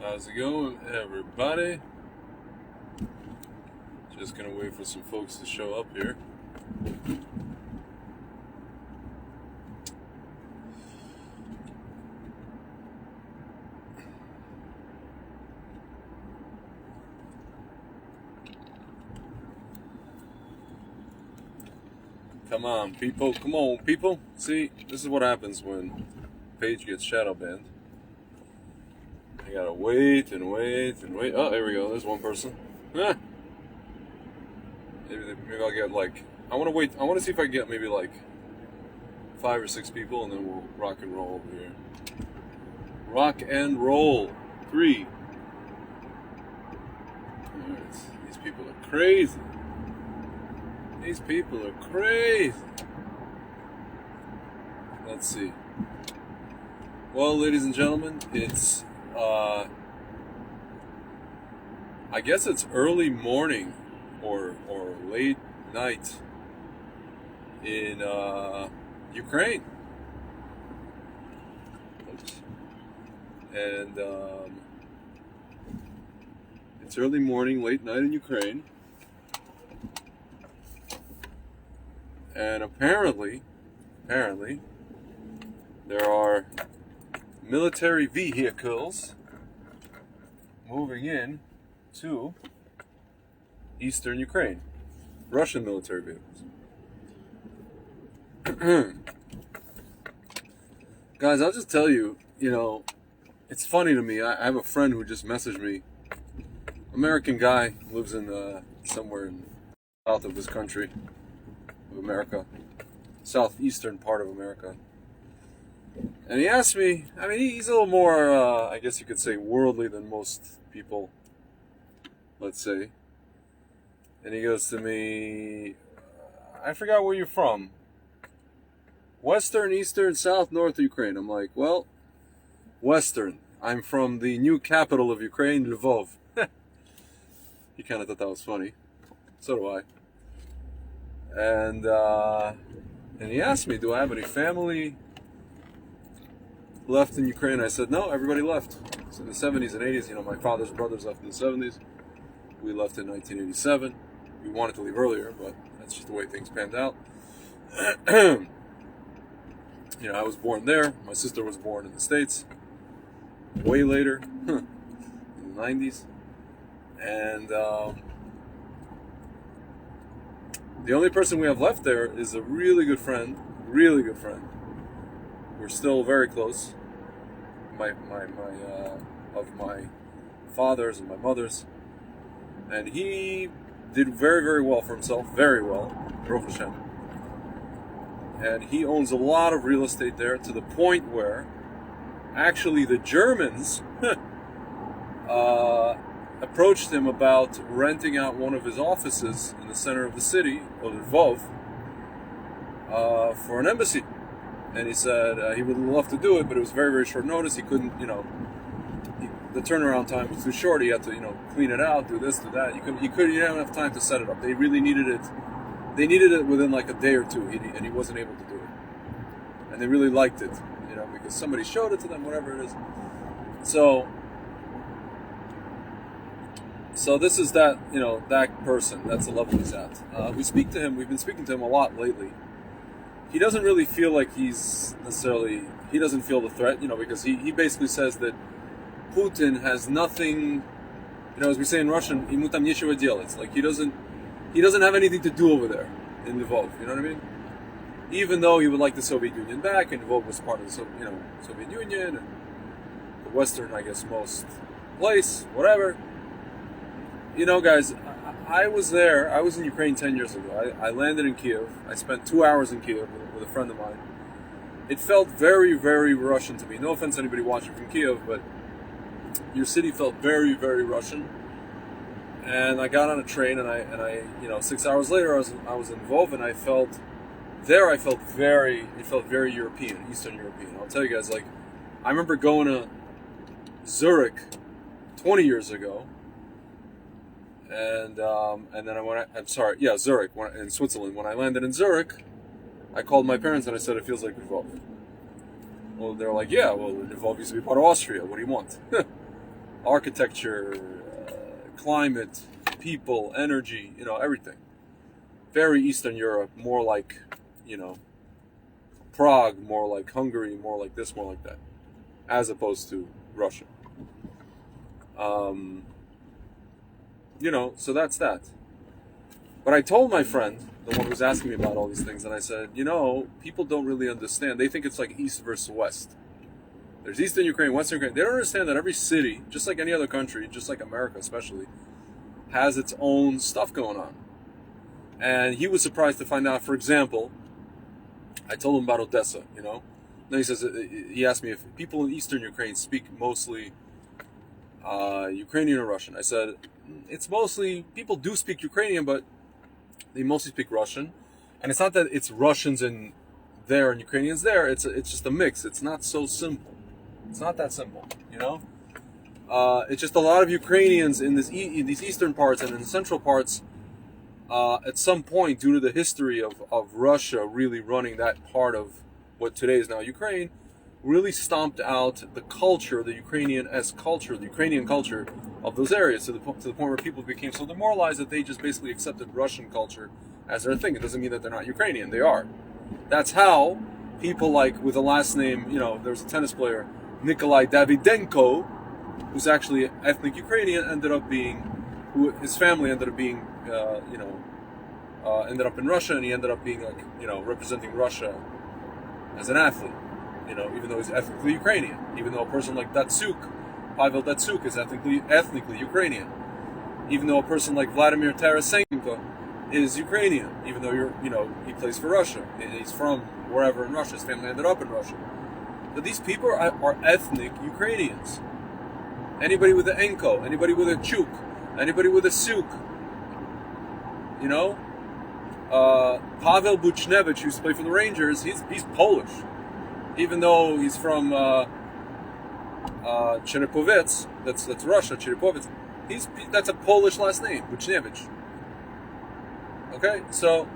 How's it going, everybody? Just gonna wait for some folks to show up here. Come on, people. Come on, people. See, this is what happens when page gets shadow banned. I gotta wait and wait and wait. Oh, there we go. There's one person. Ah. Maybe I'll get like. I want to wait. I want to see if I can get maybe like 5 or 6 people, and then we'll rock and roll over here. Rock and roll. 3. Alright. These people are crazy. These people are crazy. Let's see. Well, ladies and gentlemen, it's I guess it's early morning or late night in Ukraine. Oops. And it's early morning, late night in Ukraine. And apparently, there are military vehicles moving in to eastern Ukraine. Russian military vehicles. Guys, I'll just tell you, it's funny to me. I have a friend who just messaged me. American guy, lives in somewhere in south of this country. America, southeastern part of America, and he asked me. I mean, he's a little more, I guess you could say, worldly than most people. Let's say, and he goes to me, "I forgot where you're from. Western, Eastern, South, North of Ukraine." I'm like, "Well, Western. I'm from the new capital of Ukraine, Lvov." He kind of thought that was funny. So do I. And he asked me, do I have any family left in Ukraine? I said, no, everybody left. So in the 70s and 80s, my father's brothers left in the 70s. We left in 1987. We wanted to leave earlier, but that's just the way things panned out. I was born there. My sister was born in the States way later, in the 90s. And the only person we have left there is a really good friend. We're still very close. Of my father's and my mother's, and he did very, very well for himself. Very well, Baruch Hashem. And he owns a lot of real estate there, to the point where, actually, the Germans approached him about renting out one of his offices in the center of the city, of Lvov, for an embassy. And he said he would love to do it, but it was very, very short notice. He couldn't, the turnaround time was too short. He had to, clean it out, do this, do that. You didn't have enough time to set it up. They really needed it. They needed it within like a day or two, and he wasn't able to do it. And they really liked it, because somebody showed it to them, whatever it is. So this is that, that person. That's the level he's at. We speak to him. We've been speaking to him a lot lately. He doesn't really feel like he doesn't feel the threat, because he basically says that Putin has nothing, as we say in Russian, ему там нечего делать. It's like he doesn't have anything to do over there in Lvov. You know what I mean? Even though he would like the Soviet Union back, and Lvov was part of the Soviet Union and the Western, I guess, most place, whatever. Guys, I was there. I was in Ukraine 10 years ago. I landed in Kiev. I spent 2 hours in Kiev with a friend of mine. It felt very, very Russian to me. No offense to anybody watching from Kiev, but your city felt very, very Russian. And I got on a train, and I 6 hours later, I was in Lvov, and it felt very European, Eastern European. I'll tell you guys, I remember going to Zurich 20 years ago. And then Zurich, in Switzerland. When I landed in Zurich, I called my parents and I said, it feels like Lvov. Well, they're like, yeah, well, Lvov used to be part of Austria. What do you want? architecture, climate, people, energy, everything. Very Eastern Europe, more like, Prague, more like Hungary, more like this, more like that, as opposed to Russia. Um, so that's that. But I told my friend, the one who was asking me about all these things, and I said, people don't really understand. They think it's like East versus West. There's Eastern Ukraine, Western Ukraine. They don't understand that every city, just like any other country, just like America especially, has its own stuff going on. And he was surprised to find out, for example, I told him about Odessa, Then he asked me if people in Eastern Ukraine speak mostly Ukrainian or Russian. I said, it's mostly, people do speak Ukrainian, but they mostly speak Russian. And it's not that it's Russians in there and Ukrainians there, it's just a mix. It's not so simple. It's not that simple, It's just a lot of Ukrainians in these eastern parts and in the central parts, at some point, due to the history of Russia really running that part of what today is now Ukraine, really stomped out the culture, the Ukrainian-esque culture, the Ukrainian culture of those areas to the point where people became so demoralized that they just basically accepted Russian culture as their thing. It doesn't mean that they're not Ukrainian. They are. That's how people like with the last name, there's a tennis player, Nikolai Davydenko, who's actually ethnic Ukrainian, his family ended up being, ended up in Russia, and he ended up being representing Russia as an athlete, even though he's ethnically Ukrainian. Even though a person like Pavel Datsuk is ethnically Ukrainian. Even though a person like Vladimir Tarasenko is Ukrainian, even though he plays for Russia. He's from wherever in Russia. His family ended up in Russia. But these people are ethnic Ukrainians. Anybody with an Enko, anybody with a Chuk, anybody with a Suk, Pavel Buchnevich, who used to play for the Rangers, he's Polish. Even though he's from Cherepovets, that's Russia, Cherepovets, that's a Polish last name, Buchnevich. Okay, so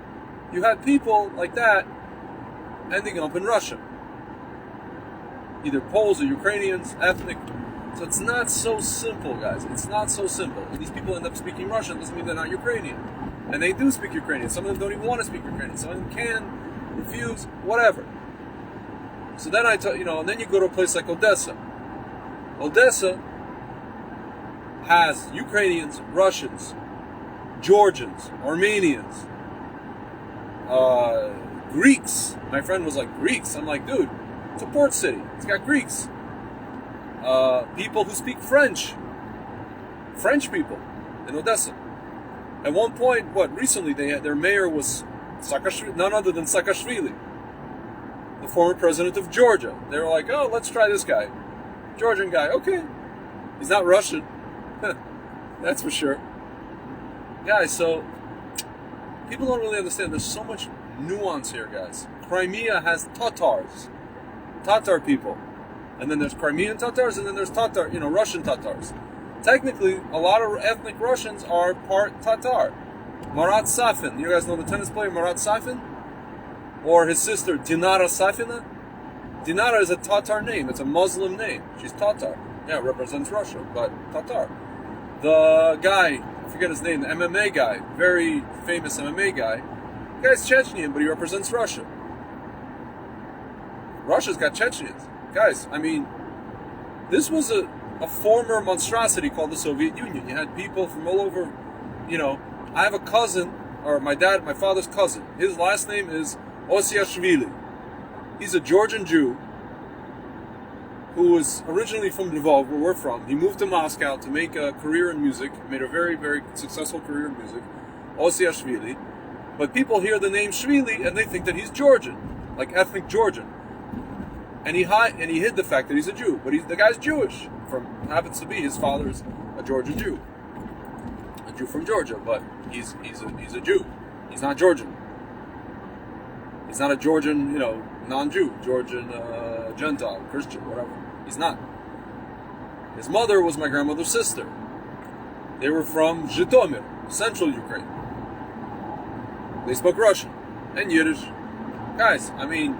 you had people like that ending up in Russia. Either Poles or Ukrainians, ethnic. So it's not so simple, guys. It's not so simple. And these people end up speaking Russian, doesn't mean they're not Ukrainian. And they do speak Ukrainian. Some of them don't even want to speak Ukrainian. Some of them can, refuse, whatever. So then and then you go to a place like Odessa. Odessa has Ukrainians, Russians, Georgians, Armenians, Greeks. My friend was like, Greeks? I'm like, dude, it's a port city. It's got Greeks. People who speak French. French people in Odessa. At one point, recently their mayor was none other than Saakashvili, the former president of Georgia. They were like, oh, let's try this guy. Georgian guy, okay. He's not Russian. That's for sure. Guys, so people don't really understand. There's so much nuance here, guys. Crimea has Tatar people. And then there's Crimean Tatars, and then there's Russian Tatars. Technically, a lot of ethnic Russians are part Tatar. Marat Safin, you guys know the tennis player Marat Safin? Or his sister Dinara Safina? Dinara is a Tatar name, it's a Muslim name. She's Tatar. Yeah, represents Russia, but Tatar. The guy, I forget his name, the MMA guy, very famous MMA guy. The guy's Chechnyan, but he represents Russia. Russia's got Chechens. Guys, I mean, this was a former monstrosity called the Soviet Union. You had people from all over, I have a cousin, or my father's cousin. His last name is Osiashvili. He's a Georgian Jew who was originally from Lvov, where we're from. He moved to Moscow to make a career in music, made a very, very successful career in music, Osiashvili. But people hear the name Shvili and they think that he's Georgian, like ethnic Georgian. And he hid the fact that he's a Jew, but the guy's Jewish. Happens to be his father's a Georgian Jew, a Jew from Georgia, but he's a Jew. He's not Georgian. He's not a Georgian, non-Jew, Georgian Gentile, Christian, whatever. He's not. His mother was my grandmother's sister. They were from Zhytomyr, central Ukraine. They spoke Russian and Yiddish. Guys, I mean,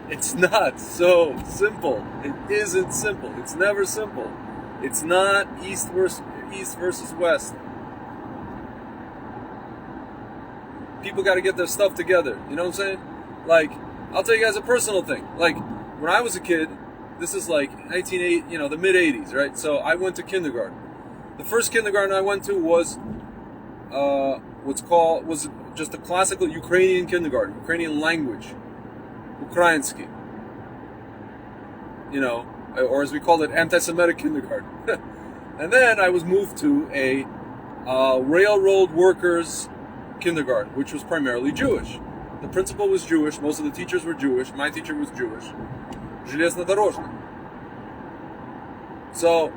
it's not so simple. It isn't simple. It's never simple. It's not East versus West. People got to get their stuff together. You know what I'm saying? Like, I'll tell you guys a personal thing. Like, when I was a kid, this is like 1980, the mid 80s, right? So I went to kindergarten. The first kindergarten I went to was was just a classical Ukrainian kindergarten, Ukrainian language, Ukrainsky. Or as we call it, anti-Semitic kindergarten. And then I was moved to a railroad workers kindergarten, which was primarily Jewish. The principal was Jewish. Most of the teachers were Jewish. My teacher was Jewish. Железнодорожный. So,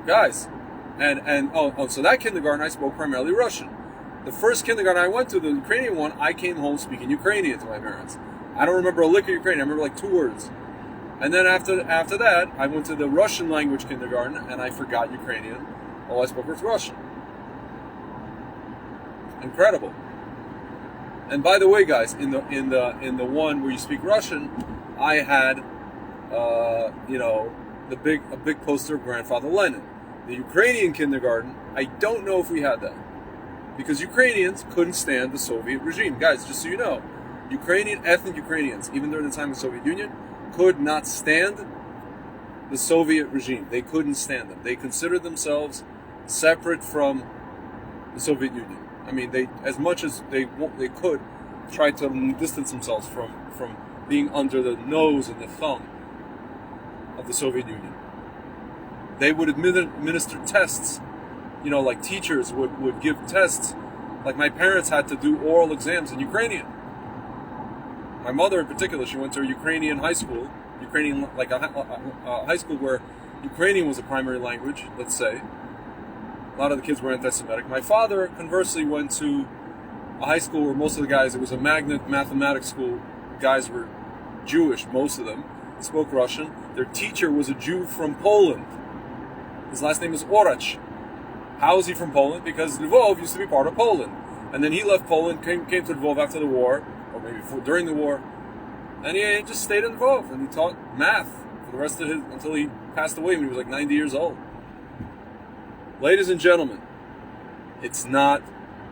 guys, so that kindergarten I spoke primarily Russian. The first kindergarten I went to, the Ukrainian one, I came home speaking Ukrainian to my parents. I don't remember a lick of Ukrainian. I remember like 2 words. And then after that, I went to the Russian language kindergarten, and I forgot Ukrainian. All I spoke was Russian. Incredible. And by the way, guys, in the one where you speak Russian, I had a big poster of Grandfather Lenin. The Ukrainian kindergarten, I don't know if we had that, because Ukrainians couldn't stand the Soviet regime. Guys, just so you know, ethnic Ukrainians, even during the time of the Soviet Union, could not stand the Soviet regime. They couldn't stand them. They considered themselves separate from the Soviet Union. I mean, they, as much as they could, tried to distance themselves from being under the nose and the thumb of the Soviet Union. They would administer tests, like teachers would give tests. Like my parents had to do oral exams in Ukrainian. My mother in particular, she went to a Ukrainian high school, a high school where Ukrainian was a primary language, let's say. A lot of the kids were anti-Semitic. My father, conversely, went to a high school where most of the guys, it was a magnet mathematics school, guys were Jewish, most of them, spoke Russian. Their teacher was a Jew from Poland. His last name is Orach. How is he from Poland? Because Lvov used to be part of Poland. And then he left Poland, came to Lvov after the war, or maybe during the war, and he just stayed in Lvov, and he taught math for the rest of until he passed away when he was like 90 years old. Ladies and gentlemen, it's not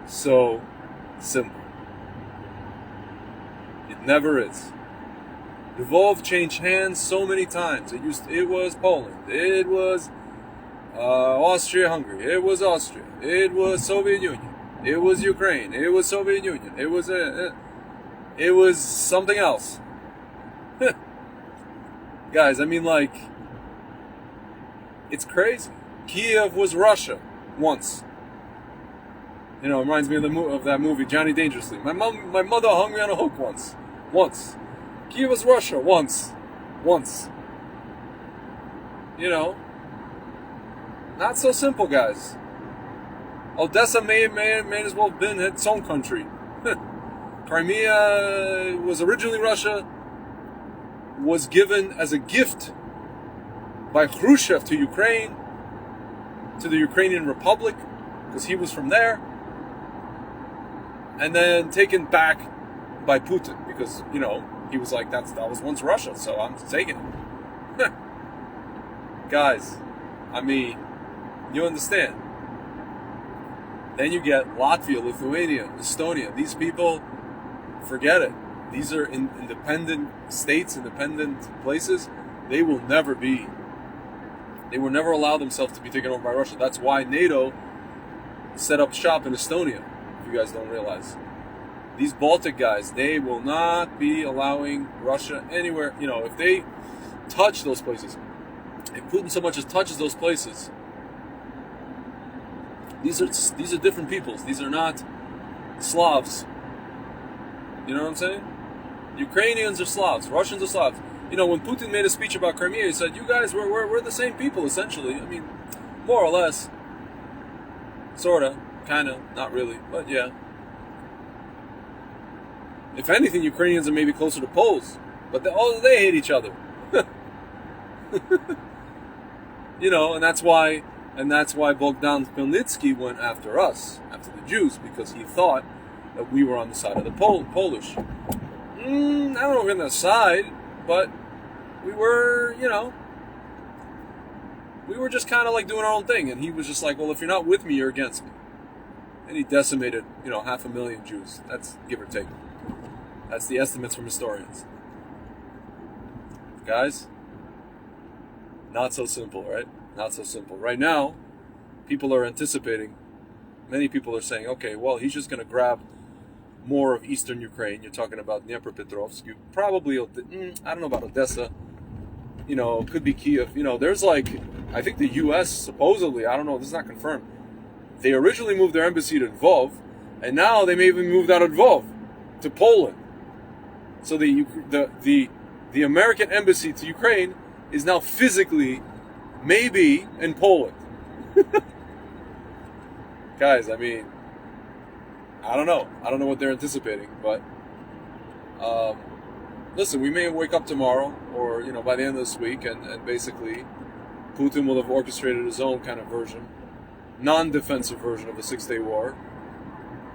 so simple. It never is. Lvov changed hands so many times. It was Poland. It was Austria-Hungary. It was Austria. It was Soviet Union. It was Ukraine. It was Soviet Union. It was something else. Guys, I mean, like, it's crazy. Kiev was Russia once. It reminds me of that movie, Johnny Dangerously. My mother hung me on a hook once. Kiev was Russia once. Not so simple, guys. Odessa may as well have been its own country. Crimea was originally Russia, was given as a gift by Khrushchev to Ukraine, to the Ukrainian Republic, because he was from there, and then taken back by Putin, because, he was like, that was once Russia, so I'm taking it. Guys, I mean, you understand. Then you get Latvia, Lithuania, Estonia. These people, forget it. These are independent states, independent places. They will never allow themselves to be taken over by Russia. That's why NATO set up shop in Estonia, if you guys don't realize. These Baltic guys, they will not be allowing Russia anywhere. If they touch those places, if Putin so much as touches those places, these are different peoples. These are not Slavs. You know what I'm saying? Ukrainians are Slavs. Russians are Slavs. When Putin made a speech about Crimea, he said, "You guys, we're the same people, essentially. I mean, more or less, sorta, kinda, not really, but yeah. If anything, Ukrainians are maybe closer to Poles, but they hate each other. And that's why Bogdan Khmelnytsky went after us, after the Jews, because he thought that we were on the side of the Polish. I don't know if we're on the side, but we were, we were just kind of like doing our own thing, and he was just like, well, if you're not with me, you're against me. And he decimated, 500,000 Jews. That's give or take. That's the estimates from historians. Guys, not so simple, right? Not so simple. Right now, people are anticipating, many people are saying, okay, well, he's just going to grab more of eastern Ukraine. You're talking about Dnipropetrovsk. Probably, I don't know about Odessa. Could be Kiev. There's like, I think the U.S. supposedly, I don't know, this is not confirmed. They originally moved their embassy to Lvov, and now they may even moved out of Lvov to Poland. So the American embassy to Ukraine is now physically maybe in Poland. Guys, I mean, I don't know. I don't know what they're anticipating, but listen, we may wake up tomorrow or, by the end of this week and basically Putin will have orchestrated his own kind of version, non-defensive version of the Six-Day War,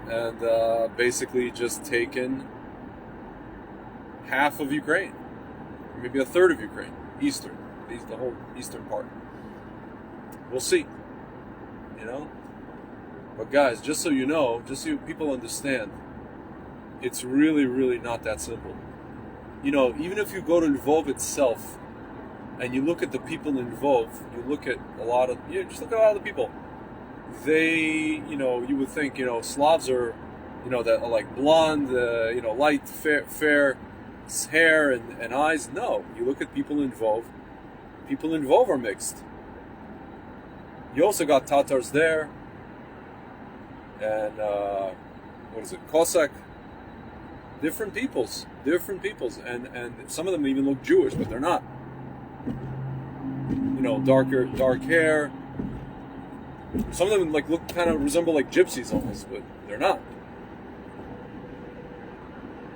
and basically just taken half of Ukraine, maybe a third of Ukraine, the whole eastern part. We'll see, But guys, just so you know, just so people understand, it's really, really not that simple. Even if you go to Lvov itself and you look at the people in Lvov, you look at a lot of the people. They, you would think, Slavs are, that are like blonde, light, fair hair and eyes. No, you look at people in Lvov. People in Lvov are mixed. You also got Tatars there. And Cossack, different peoples, and some of them even look Jewish, but they're not. Dark hair. Some of them look kind of resemble like gypsies almost, but they're not.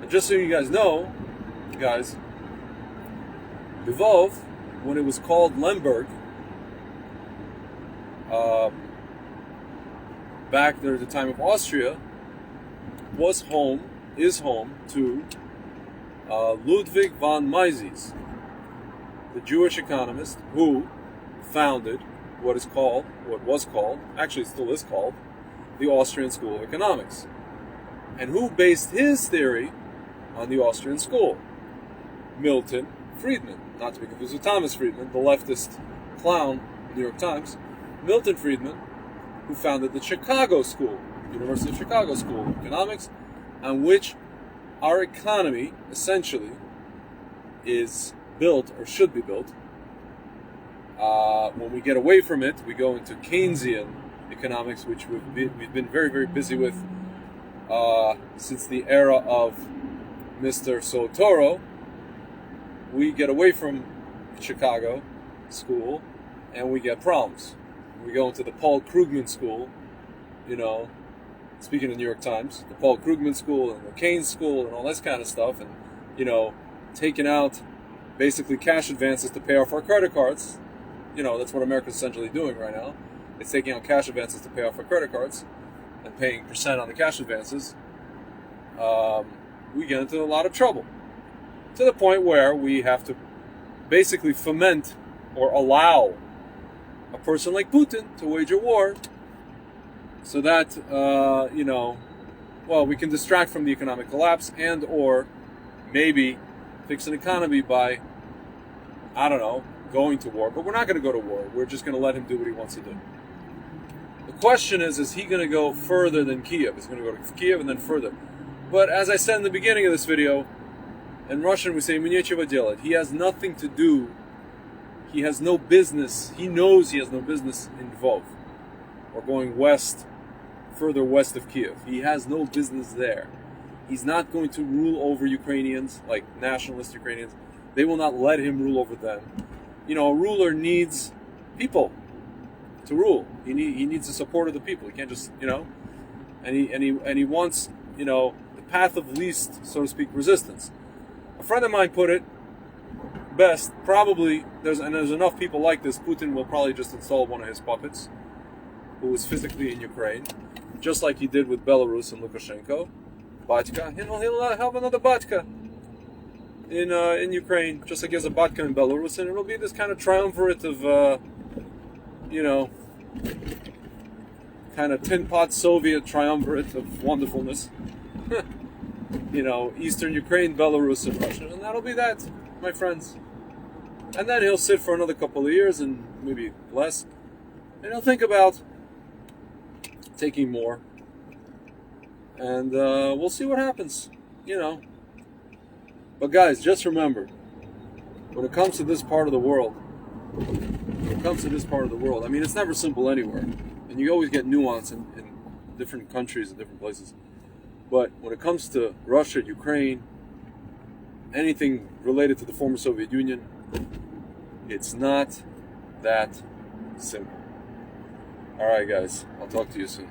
And just so you guys know, Lvov, when it was called Lemberg, back there at the time of Austria, is home to Ludwig von Mises, the Jewish economist who founded what was called, actually still is called, the Austrian School of Economics, and who based his theory on the Austrian school. Milton Friedman, not to be confused with Thomas Friedman, the leftist clown in the New York Times. Milton Friedman, who founded the Chicago School, University of Chicago School of Economics, on which our economy essentially is built, or should be built. When we get away from it, we go into Keynesian economics, which we've been very, very busy with since the era of Mr. Sotoro. We get away from Chicago School, and we get problems. We go into the Paul Krugman School, speaking of the New York Times, the Paul Krugman School and the Keynes School and all this kind of stuff, and, taking out basically cash advances to pay off our credit cards. That's what America's essentially doing right now. It's taking out cash advances to pay off our credit cards and paying percent on the cash advances. We get into a lot of trouble, to the point where we have to basically foment or allow a person like Putin to wage a war so that, we can distract from the economic collapse and or maybe fix an economy by, going to war. But we're not going to go to war. We're just going to let him do what he wants to do. The question is he going to go further than Kiev? He's going to go to Kiev and then further. But as I said in the beginning of this video, in Russian we say, "Мне нечего делать." He has nothing to do. He has no business. He knows he has no business in Lvov or going west, further west of Kiev. He has no business there. He's not going to rule over Ukrainians, like nationalist Ukrainians. They will not let him rule over them. A ruler needs people to rule. He needs the support of the people. He can't just, and he wants, the path of least, so to speak, resistance. A friend of mine put it best, probably, there's enough people like this, Putin will probably just install one of his puppets, who is physically in Ukraine, just like he did with Belarus and Lukashenko. Batka, he'll have another Batka in Ukraine, just like he has a Batka in Belarus, and it'll be this kind of triumvirate of you know, kind of tin pot Soviet triumvirate of wonderfulness. You know, Eastern Ukraine, Belarus, and Russia. And that'll be that, my friends. And then he'll sit for another couple of years, and maybe less, and he'll think about taking more. And we'll see what happens, you know. But guys, just remember, when it comes to this part of the world, I mean, it's never simple anywhere. And you always get nuance in different countries and different places. But when it comes to Russia, Ukraine, anything related to the former Soviet Union, it's not that simple. All right, guys, I'll talk to you soon.